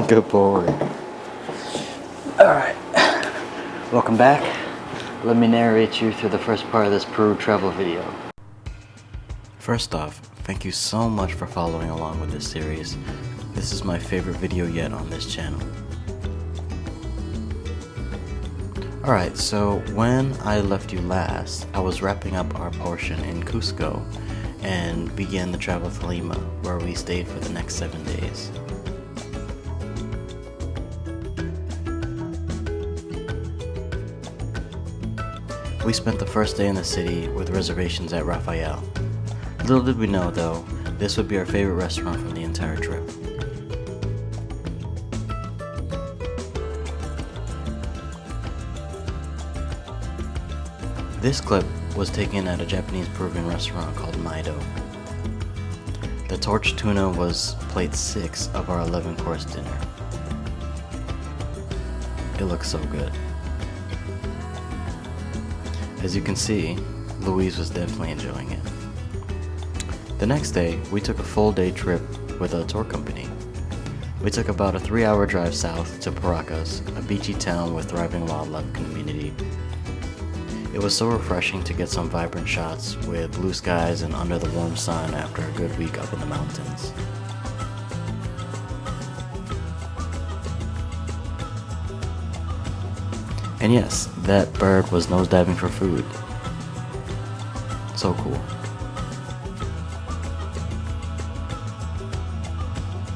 Good boy. Alright, welcome back. Let me narrate you through the first part of this Peru travel video. First off, thank you so much for following along with this series. This is my favorite video yet on this channel. Alright, so when I left you last, I was wrapping up our portion in Cusco and began the travel to Lima, where we stayed for the next 7 days. We spent the first day in the city with reservations at Rafael. Little did we know though, this would be our favorite restaurant from the entire trip. This clip was taken at a Japanese Peruvian restaurant called Maido. The torched tuna was plate 6 of our 11-course dinner. It looks so good. As you can see, Louise was definitely enjoying it. The next day, we took a full day trip with a tour company. We took about a 3-hour drive south to Paracas, a beachy town with thriving wildlife community. It was so refreshing to get some vibrant shots with blue skies and under the warm sun after a good week up in the mountains. And yes, that bird was nosediving for food. So cool.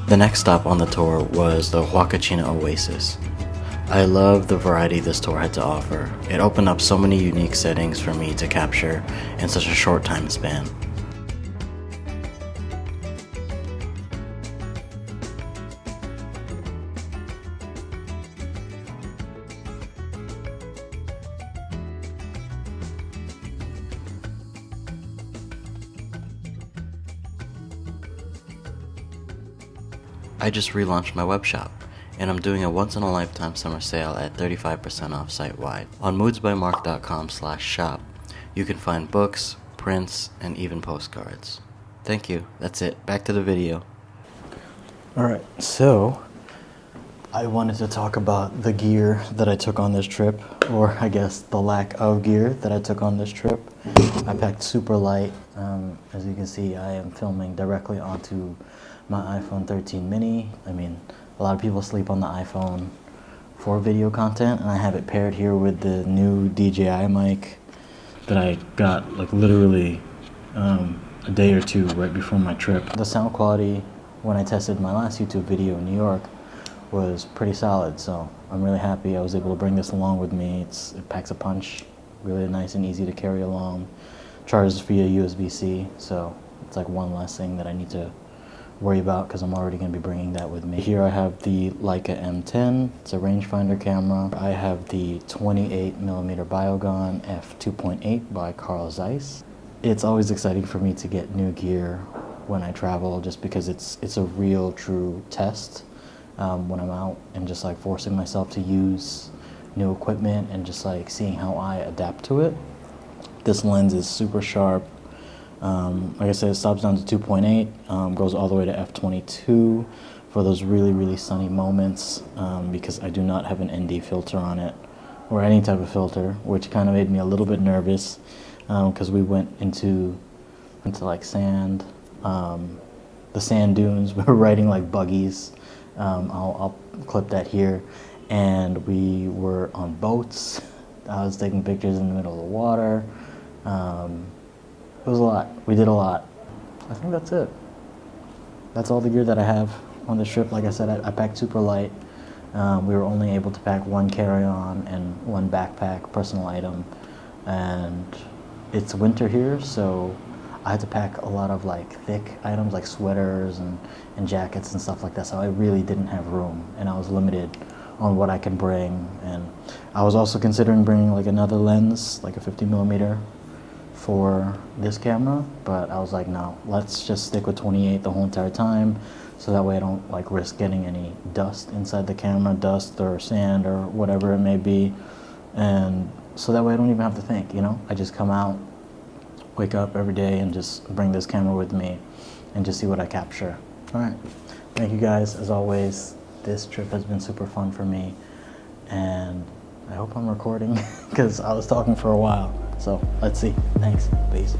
The next stop on the tour was the Huacachina Oasis. I love the variety this tour had to offer. It opened up so many unique settings for me to capture in such a short time span. I just relaunched my web shop, and I'm doing a once-in-a-lifetime summer sale at 35% off site-wide. On moodsbymark.com/shop, you can find books, prints, and even postcards. Thank you. That's it. Back to the video. Alright, so I wanted to talk about the gear that I took on this trip, or I guess the lack of gear that I took on this trip. I packed super light. As you can see, I am filming directly onto my iPhone 13 mini. I mean, a lot of people sleep on the iPhone for video content, and I have it paired here with the new DJI mic that I got like literally a day or two right before my trip. The sound quality when I tested my last YouTube video in New York was pretty solid, so I'm really happy I was able to bring this along with me. It packs a punch, really nice and easy to carry along. Charges via USB-C, so it's like one less thing that I need to worry about because I'm already going to be bringing that with me. Here I have the Leica M10. It's a rangefinder camera. I have the 28mm Biogon f2.8 by Zeiss. It's always exciting for me to get new gear when I travel, just because it's a real true test when I'm out and just like forcing myself to use new equipment and just like seeing how I adapt to it. This lens is super sharp. Like I said, it stops down to 2.8, goes all the way to f22 for those really, really sunny moments, because I do not have an ND filter on it, or any type of filter, which kind of made me a little bit nervous, because we went into like sand, the sand dunes. We were riding like buggies. I'll clip that here. And we were on boats. I was taking pictures in the middle of the water. It was a lot. We did a lot. I think that's it. That's all the gear that I have on this trip. Like I said, I packed super light. We were only able to pack one carry-on and one backpack, personal item. And it's winter here, so I had to pack a lot of like thick items like sweaters and jackets and stuff like that. So I really didn't have room, and I was limited on what I can bring. And I was also considering bringing like another lens, like a 50mm for this camera, but I was like, no, let's just stick with 28 the whole entire time, so that way I don't like risk getting any dust inside the camera, dust or sand or whatever it may be, and so that way I don't even have to think, you know? I just come out, wake up every day and just bring this camera with me and just see what I capture. All right, thank you guys as always. this trip has been super fun for me, and I hope I'm recording because I was talking for a while. So let's see. Thanks. Peace.